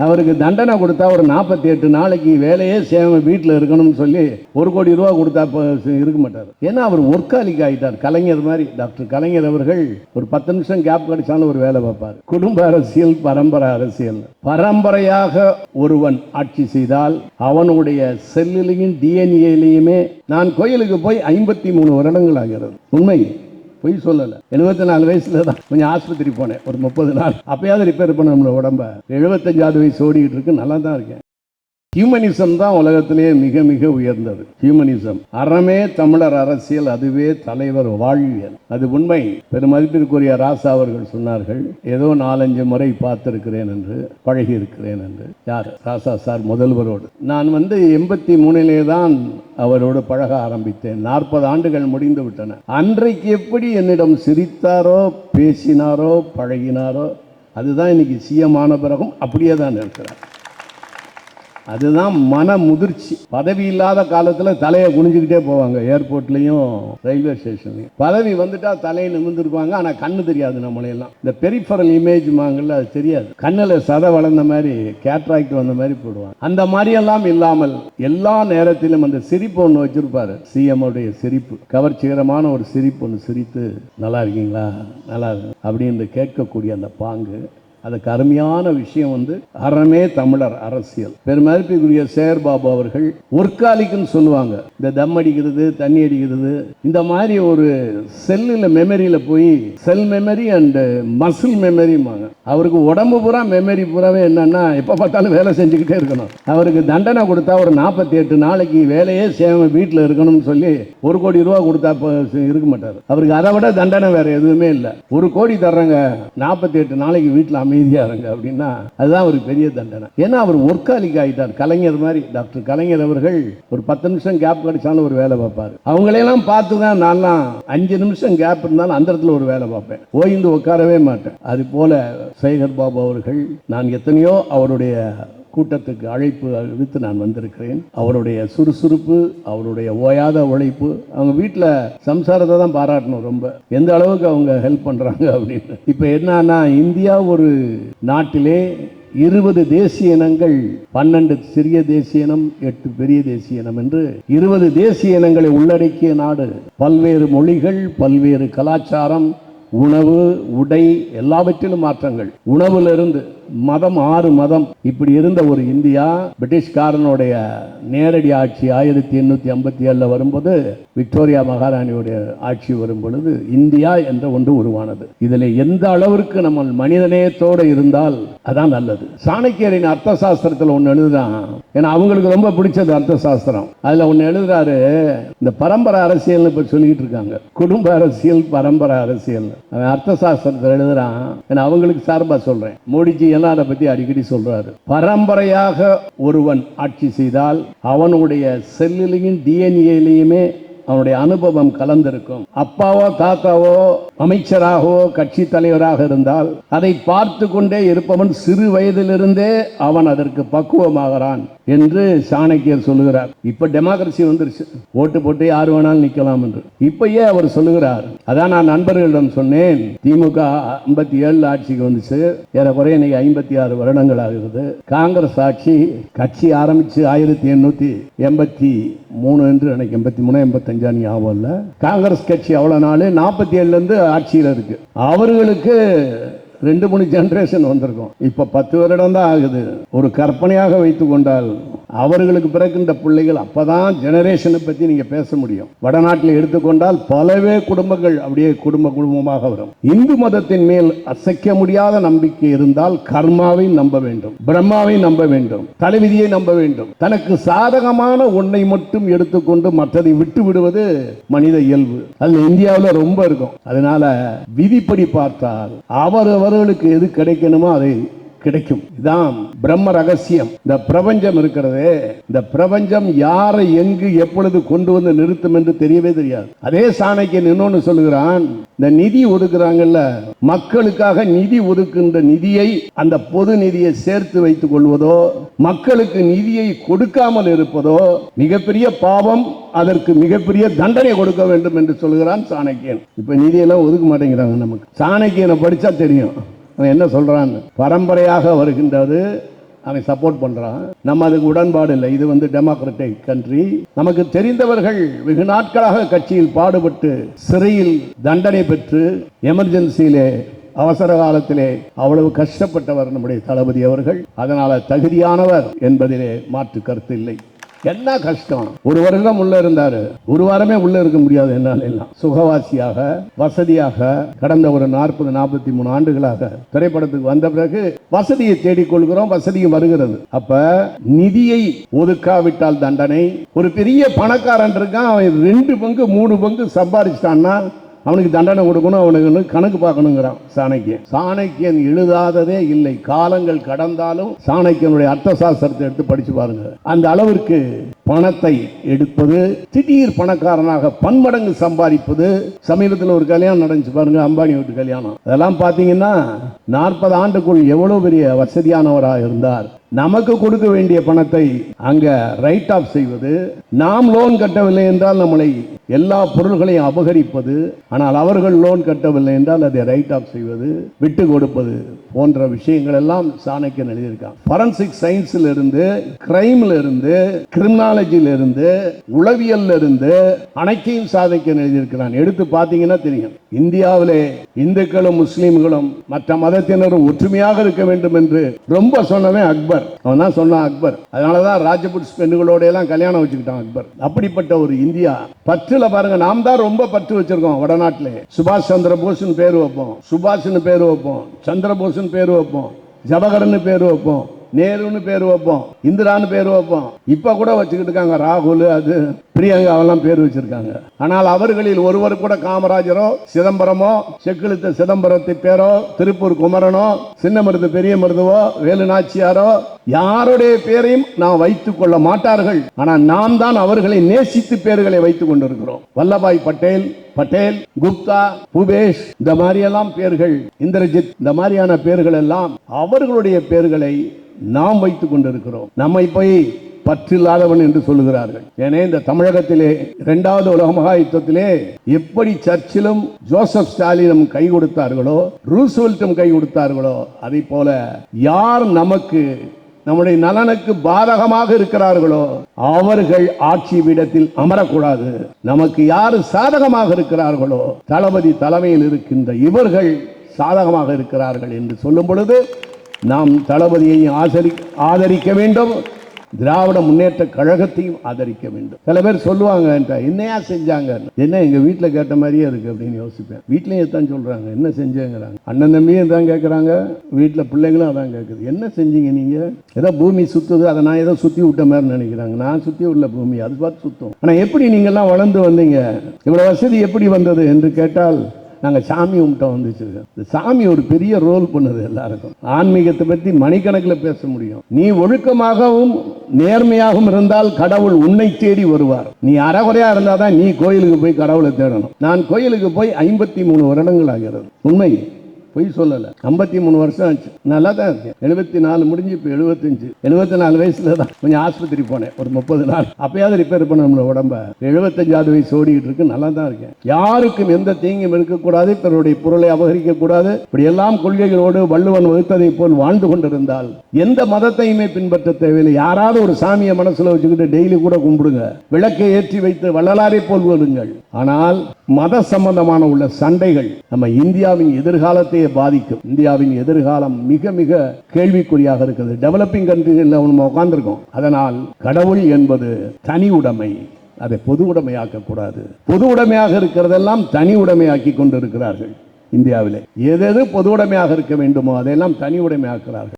அவருக்கு தண்டனை கொடுத்தா ஒரு 48 நாளைக்கு வேலையே செய்யாம வீட்டில் இருக்கணும்னு சொல்லி 1 கோடி ரூபா கொடுத்தா இருக்க மாட்டார். ஏன்னா அவர் ஒர்க்காலிக் ஆகிட்டார். கலைஞர் மாதிரி டாக்டர் கலைஞர் அவர்கள் ஒரு 10 நிமிஷம் கேப் கிடைச்சாலும் ஒரு வேலை பார்ப்பார். குடும்ப அரசியல், பரம்பரை அரசியல். பரம்பரையாக ஒருவன் ஆட்சி செய்தால் அவனுடைய செல்லிலையும் டிஎன்ஏலையுமே, நான் கோயிலுக்கு போய் 53 வருடங்கள் ஆகிறது. உண்மை, பொய் சொல்லலை. 74 வயசுல தான் கொஞ்சம் ஆஸ்பத்திரி போனேன், ஒரு 30 நாள். அப்பயாவது ரிப்பேர் பண்ண நம்மளோட உடம்ப. 75வது வயசு ஓடிக்கிட்டு இருக்கு, நல்லா தான் இருக்கேன். ஹியூமனிசம் தான் உலகத்திலேயே மிக மிக உயர்ந்தது. ஹியூமனிசம், அறமே தமிழர் அரசியல், அதுவே தலைவர் வாழ்வியல். அது உண்மை. பெருமதிப்பிற்குரிய ராசா அவர்கள் சொன்னார்கள், ஏதோ 4-5 முறை பார்த்திருக்கிறேன் என்று, பழகி இருக்கிறேன் என்று. யார்? ராசா சார் முதல்வரோடு. நான் 83 தான் அவரோடு பழக ஆரம்பித்தேன். 40 ஆண்டுகள் முடிந்து விட்டன. அன்றைக்கு எப்படி என்னிடம் சிரித்தாரோ, பேசினாரோ, பழகினாரோ, அதுதான் இன்னைக்கு சிஎம் ஆன பிறகும் அப்படியே தான் இருக்கிறார். அதுதான் மன முதிர்ச்சி. பதவி இல்லாத காலத்தில் தலையை குனிஞ்சுக்கிட்டே போவாங்க, ஏர்போர்ட்லையும் ரயில்வே ஸ்டேஷன்லையும். பதவி வந்துட்டா தலையை நிமிர்ந்துருப்பாங்க, ஆனால் கண்ணு தெரியாது. நம்மளையெல்லாம் இந்த பெரிஃபரல் இமேஜ் மாங்கல்ல, அது தெரியாது. கண்ணில் சதை வளர்ந்த மாதிரி, கேட்ராக்ட் வந்த மாதிரி போடுவாங்க. அந்த மாதிரியெல்லாம் இல்லாமல் எல்லா நேரத்திலும் அந்த சிரிப்பு ஒன்று வச்சிருப்பாரு. சிஎம் உடைய சிரிப்பு, கவர்ச்சிகரமான ஒரு சிரிப்பு ஒன்று சிரித்து, நல்லா இருக்கீங்களா, நல்லா இருக்கு அப்படின்னு கேட்கக்கூடிய அந்த பாங்கு, அதுக்கு அருமையான விஷயம் அறமே தமிழர் அரசியல். பெருமதிப்புக்குரிய சேகர் பாபு அவர்கள் ஒர்க்காலிக்குன்னு சொல்லுவாங்க. இந்த தம் அடிக்கிறது, தண்ணி அடிக்கிறது, இந்த மாதிரி ஒரு செல்லில் மெமரியில் போய் செல் மெமரி அண்ட் மசில் மெமரிமாங்க. அவருக்கு உடம்பு பூரா மெமரி பூராவே என்னன்னா எப்போ பார்த்தாலும் வேலை செஞ்சுக்கிட்டே இருக்கணும். அவருக்கு தண்டனை கொடுத்தா ஒரு 48 நாளைக்கு வேலையே செய்யாம வீட்டில் இருக்கணும்னு சொல்லி 1 கோடி ரூபா கொடுத்தா இருக்க மாட்டார். அவருக்கு அதை விட தண்டனை வேற எதுவுமே இல்லை. 1 கோடி தர்றங்க, 48 நாளைக்கு வீட்டில் அமைதியா இருங்க அப்படின்னா அதுதான் ஒரு பெரிய தண்டனை. ஏன்னா அவர் ஒர்க்காலிக் ஆகிட்டார். கலைஞர் மாதிரி டாக்டர் கலைஞர் அவர்கள் ஒரு 10 நிமிஷம் கேப் கிடைச்சாலும் ஒரு வேலை பார்ப்பார். அவங்களையெல்லாம் பார்த்து தான் நான்லாம் 5 நிமிஷம் கேப் இருந்தாலும் அந்த இடத்துல ஒரு வேலை பார்ப்பேன், ஓய்ந்து உட்காரவே மாட்டேன். அது போல சேகர் பாபு அவர்கள், நான் எத்தனையோ அவருடைய கூட்டத்துக்கு அழைப்பு விடுத்து நான் வந்திருக்கிறேன். அவருடைய சுறுசுறுப்பு, அவருடைய ஓயாத உழைப்பு, அவங்க வீட்டில் சம்சாரத்தை தான் பாராட்டணும். ரொம்ப எந்த அளவுக்கு அவங்க ஹெல்ப் பண்றாங்க அப்படின்னு. இப்போ என்னன்னா, இந்தியா ஒரு நாட்டிலே 20 தேசிய இனங்கள், 12 சிறிய தேசிய இனம், 8 பெரிய தேசிய இனம் என்று 20 தேசிய இனங்களை உள்ளடக்கிய நாடு. பல்வேறு மொழிகள், பல்வேறு கலாச்சாரம், உணவு, உடை, எல்லாவற்றிலும் மாற்றங்கள். உணவிலிருந்து மதம், 6 மதம், இப்படி இருந்த ஒரு இந்தியா பிரிட்டிஷ்காரனுடைய நேரடி ஆட்சி 1857 வரும்போது, விக்டோரியா மகாராணியுடைய ஆட்சி வரும் பொழுது இந்தியா என்ற ஒன்று உருவானது. இதில் எந்த அளவிற்கு நம்ம மனிதநேயத்தோடு இருந்தால் அதான் நல்லது. சாணக்கியரின் அர்த்த சாஸ்திரத்தில் ஒன்று எழுதுறான். ஏன்னா அவங்களுக்கு ரொம்ப பிடிச்சது அர்த்த சாஸ்திரம். அதில் ஒன்று எழுதுறாரு, இந்த பரம்பரை அரசியல் இப்ப சொல்லிட்டு இருக்காங்க, குடும்ப அரசியல், பரம்பரை அரசியல். அவன் அர்த்த சாஸ்திரத்தில் எழுதுறான். ஏன்னா அவங்களுக்கு சார்பா சொல்றேன். மோடிஜி அதை பத்தி அடிக்கடி சொல்றாரு. பரம்பரையாக ஒருவன் ஆட்சி செய்தால் அவனுடைய செல்லிலையும் டிஎன்ஏலையுமே அவனுடைய அனுபவம் கலந்திருக்கும். அப்பாவோ தாத்தாவோ அமைச்சராகவோ கட்சி தலைவராக இருந்தால் அதை பார்த்து கொண்டே இருப்பவன் சிறு வயதிலிருந்தே அவன் அதற்கு பக்குவமாகிறான் என்று சாணக்கியர் சொல்லுகிறார். இப்ப டெமோக்ரஸி வந்துருச்சு, ஓட்டு போட்டு யார் வேணாலும் நிக்கலாம் என்று. இப்பயே அவர் சொல்லுகிறார். அதான் நான் நண்பர்களிடம் சொன்னேன், திமுக 57 ஆட்சிக்கு வந்துச்சு, ஏறக்குறைய இன்னைக்கு 56 வருடங்கள் ஆகிறது. காங்கிரஸ் ஆட்சி, கட்சி ஆரம்பிச்சு 1883 என்று எனக்கு 83 85 ஞாபகம் இல்ல. காங்கிரஸ் கட்சி அவ்வளவு நாள் 47 இருந்து ஆட்சியில் இருக்கு. அவர்களுக்கு 2-3 ஜெனரேஷன் வந்திருக்கும். இப்ப 10 வருடம் தான் ஆகுது. ஒரு கற்பனையாக வைத்துக் கொண்டால் அவர்களுக்கு பிறக்கின்ற பிள்ளைகள் அப்பதான் ஜெனரேஷனை பத்தி நீங்க பேச முடியும். வடநாட்டில் எடுத்துக்கொண்டால் பலவே குடும்பங்கள் அப்படியே குடும்பமாக வரும். இந்து மதத்தின் மேல் அசைக்க முடியாத நம்பிக்கை இருந்தால் கர்மாவை நம்ப வேண்டும், பிரம்மாவை நம்ப வேண்டும், தலைவிதியை நம்ப வேண்டும். தனக்கு சாதகமான ஒன்றை மட்டும் எடுத்துக்கொண்டு மற்றதை விட்டு விடுவது மனித இயல்பு. அது இந்தியாவில் ரொம்ப இருக்கும். அதனால விதிப்படி பார்த்தால் அவர்களுக்கு எது கிடைக்கணுமோ அதை கிடைக்கும். இதான் பிரம்ம ரகசியம். இந்த பிரபஞ்சம் இருக்கிறது, இந்த பிரபஞ்சம் யாரை எங்கு எப்பொழுது கொண்டு வந்து நிறுத்தும் என்று தெரியவே தெரியாது. அதே சாணக்கியன் இன்னொன்னு சொல்லுகிறான், இந்த நிதி ஒதுக்குறாங்கல்ல, மக்களுக்காக நிதி ஒதுக்குகின்ற நிதியை, அந்த பொது நிதியை சேர்த்து வைத்துக் கொள்வதோ, மக்களுக்கு நிதியை கொடுக்காமல் இருப்பதோ மிகப்பெரிய பாவம், அதற்கு மிகப்பெரிய தண்டனை கொடுக்க வேண்டும் என்று சொல்லுகிறான் சாணக்கியன். இப்ப நிதியெல்லாம் ஒதுக்க மாட்டேங்கிறாங்க. நமக்கு சாணக்கியனை படிச்சா தெரியும் என்ன சொல்றான். பரம்பரையாக வருகின்றது அவன் சப்போர்ட் பண்றான். நம்ம அதுக்கு உடன்பாடு இல்லை. இது வந்து டெமோக்ராட்டிக் கண்ட்ரி. நமக்கு தெரிந்தவர்கள் வெகு நாட்களாக கட்சியில் பாடுபட்டு சிறையில் தண்டனை பெற்று எமர்ஜென்சியிலே அவசர காலத்திலே அவ்வளவு கஷ்டப்பட்டவர் நம்முடைய தளபதி அவர்கள். அதனால தகுதியானவர் என்பதிலே மாற்று கருத்து இல்லை. என்ன கஷ்டம், ஒரு வருடம் உள்ள இருந்தாரு, ஒரு வாரமே உள்ள இருக்க முடியாது. என்னால எல்லாம் சுகவாசியாக வசதியாக கடந்த ஒரு 40-43 ஆண்டுகளாக திரைப்படத்துக்கு வந்த பிறகு வசதியை தேடிக்கொள்கிறோம், வசதியும் வருகிறது. அப்ப நிதியை ஒதுக்காவிட்டால் தண்டனை. ஒரு பெரிய பணக்காரன் இருக்கான், அவன் 2 பங்கு 3 பங்கு சம்பாதிச்சிட்டான்னா அவனுக்கு தண்டனை கொடுக்கணும், அவனுக்கு கணக்கு பார்க்கணுங்கிறான் சாணக்கியன். சாணக்கியன் எழுதாததே இல்லை. காலங்கள் கடந்தாலும் சாணக்கியனுடைய அர்த்த சாஸ்திரத்தை எடுத்து படிச்சு பாருங்க. அந்த அளவிற்கு பணத்தை எடுப்பது, திடீர் பணக்காரனாக பன்மடங்கு சம்பாதிப்பது. சமீபத்தில் ஒரு கல்யாணம் நடந்துச்சு பாருங்க, அம்பானி வீட்டு கல்யாணம். அதெல்லாம் பாத்தீங்கன்னா 40 ஆண்டுக்குள் எவ்வளவு பெரிய வசதியானவராக இருந்தார். நமக்கு கொடுக்க வேண்டிய பணத்தை அங்க ரைட் ஆஃப் செய்வது, நாம் லோன் கட்டவில்லை என்றால் நம்மளை எல்லா பொருள்களையும் அபகரிப்பது, ஆனால் அவர்கள் லோன் கட்டவில்லை என்றால் அதை ரைட் ஆஃப் செய்வது, விட்டு கொடுப்பது போன்ற விஷயங்கள் எல்லாம் சாணக்கியன் எழுதியிருக்கான். ஃபாரன்சிக் சயின்ஸ்ல இருந்து, கிரைம்ல இருந்து, கிரிமினாலஜில இருந்து, உளவியல்ல இருந்து அனைத்தையும் சாணக்கியன் எழுதியிருக்கிறான். எடுத்து பார்த்தீங்கன்னா தெரியும். இந்தியாவிலே இந்துக்களும் முஸ்லிம்களும் மற்ற மதத்தினரும் ஒற்றுமையாக இருக்க வேண்டும் என்று ரொம்ப சொன்னவன் அக்பர். அவன் தான் சொன்னான் அக்பர். அதனாலதான் ராஜபுட் பெண்களோட எல்லாம் கல்யாணம் வச்சுக்கிட்டான் அக்பர். அப்படிப்பட்ட ஒரு இந்தியா பற்றுல பாருங்க. நாம் தான் ரொம்ப பற்று வச்சிருக்கோம் வடநாட்டிலே. சுபாஷ் சந்திர போஸ் பேர் வைப்போம், சுபாஷ்னு பேர் வைப்போம், சந்திரபோஸ் பேர் வைப்போம், ஜவஹர்னு பேர் வைப்போம், நேருன்னு பேர் வைப்போம், இந்திரான்னு பேர் வைப்போம். இப்ப கூட வச்சுக்கிட்டு இருக்காங்க ராகுல், அது பிரியங்காவெல்லாம் பேர் வச்சிருக்காங்க. ஆனால் அவர்களில் ஒருவர் கூட காமராஜரோ சிதம்பரமோ செக்கிழுத்த சிதம்பரத்தை பேரோ திருப்பூர் குமரனோ சின்னமருது பெரிய மருதுவோ வேலு நாச்சியாரோ யாருடைய பேரையும் நாம் வைத்துக் கொள்ள மாட்டார்கள். ஆனால் நாம் தான் அவர்களை நேசித்து பேர்களை வைத்துக் கொண்டிருக்கிறோம். வல்லபாய் பட்டேல், பட்டேல், குப்தா, பூபேஷ், இந்த மாதிரியெல்லாம் பேர்கள், இந்திரஜித், இந்த மாதிரியான பேர்கள் எல்லாம் அவர்களுடைய பேர்களை நாம் வைத்துக் கொண்டிருக்கிறோம். நம்மை போய் பற்றில்லாதவன் என்று சொல்லுகிறார்கள். ஏனே இந்த தமிழகத்திலே 2வது உலக மகா யுத்தத்திலே எப்படி சர்ச்சிலும் ஜோசப் ஸ்டாலினும் கை கொடுத்தார்களோ, ரூஸ்வெல்ட்டும் கை கொடுத்தார்களோ, அதை போல யார் நமக்கு நம்முடைய நலனுக்கு பாதகமாக இருக்கிறார்களோ அவர்கள் ஆட்சி பீடத்தில் அமரக்கூடாது. நமக்கு யார் சாதகமாக இருக்கிறார்களோ, தளபதி தலைமையில் இருக்கின்ற இவர்கள் சாதகமாக இருக்கிறார்கள் என்று சொல்லும் பொழுது நாம் தளபதியை ஆதரிக்க வேண்டும், திராவிட முன்னேற்ற கழகத்தையும் ஆதரிக்க வேண்டும். சில பேர் சொல்லுவாங்க, என்னையா செஞ்சாங்க, என்ன எங்க வீட்டுல கேட்ட மாதிரியே இருக்கு அப்படின்னு யோசிப்பேன். வீட்லயும் தான் சொல்றாங்க, என்ன செஞ்சேங்கிறாங்க. அண்ணன் தம்பியும் தான் கேட்கறாங்க, வீட்டுல பிள்ளைங்களும் அதான் கேட்குது. என்ன செஞ்சீங்க நீங்க? ஏதோ பூமி சுத்துது, அதை நான் ஏதோ சுத்தி விட்ட மாதிரி நினைக்கிறாங்க. நான் சுத்தி விடல பூமி, அது பார்த்து சுத்தம். ஆனா எப்படி நீங்க எல்லாம் வளர்ந்து வந்தீங்க, இவ்வளவு வசதி எப்படி வந்தது என்று கேட்டால் நாங்கள் சாமி கும்பிட்டோம் வந்துச்சு. சாமி ஒரு பெரிய ரோல் பண்ணுது எல்லாருக்கும். ஆன்மீகத்தை பற்றி மணிக்கணக்கில் பேச முடியும். நீ ஒழுக்கமாகவும் நேர்மையாகவும் இருந்தால் கடவுள் உன்னை தேடி வருவார். நீ அறகுறையா இருந்தாதான் நீ கோயிலுக்கு போய் கடவுளை தேடணும். நான் கோயிலுக்கு போய் 53 வருடங்கள் ஆகிறது. உண்மை, பொய் சொல்லல. 53 வருஷம் ஆச்சு. நல்லா தான் இருக்கேன். 74 முடிஞ்சு இப்ப 75. 74 வயசுல தான் கொஞ்சம் ஆஸ்பத்திரி போனேன் ஒரு 30 நாள். அப்பயாவது ரிப்பேர் பண்ண நம்மள உடம்ப. 75வது வயசு ஓடிக்கிட்டு இருக்கு. நல்லா தான் இருக்கேன். யாருக்கும் எந்த தீங்கும் இருக்கக்கூடாது, பிறருடைய பொருளை அபகரிக்க கூடாது. இப்படி எல்லாம் கொள்கைகளோடு வள்ளுவன் வகுத்ததை போல் வாழ்ந்து கொண்டிருந்தால் எந்த மதத்தையுமே பின்பற்ற தேவையில்லை. யாராவது ஒரு சாமியை மனசுல வச்சுக்கிட்டு டெய்லி கூட கும்பிடுங்க, விளக்கை ஏற்றி வைத்து வள்ளலாரை போல் வருங்கள். ஆனால் மத சம்பந்தமான உள்ள சண்டைகள் நம்ம இந்தியாவின் எதிர்காலத்தை பாதிக்கும். இந்தியாவின் எதிர்காலம் மிக மிக கேள்விக்குறியாக இருக்கிறது. டெவலப்பிங் கண்ட்ரியில் நம்ம உட்கார்ந்திருக்கோம். அதனால் கடவுள் என்பது தனி உடைமை, அதை பொது உடைமையாக்க கூடாது. பொது உடைமையாக இருக்கிறதெல்லாம் தனி உடைமையாக்கி கொண்டிருக்கிறார்கள். இந்தியாவிலே எது பொது உடைமையாக இருக்க வேண்டுமோ அதையெல்லாம் தனி உடைமையாக்குறார்கள்.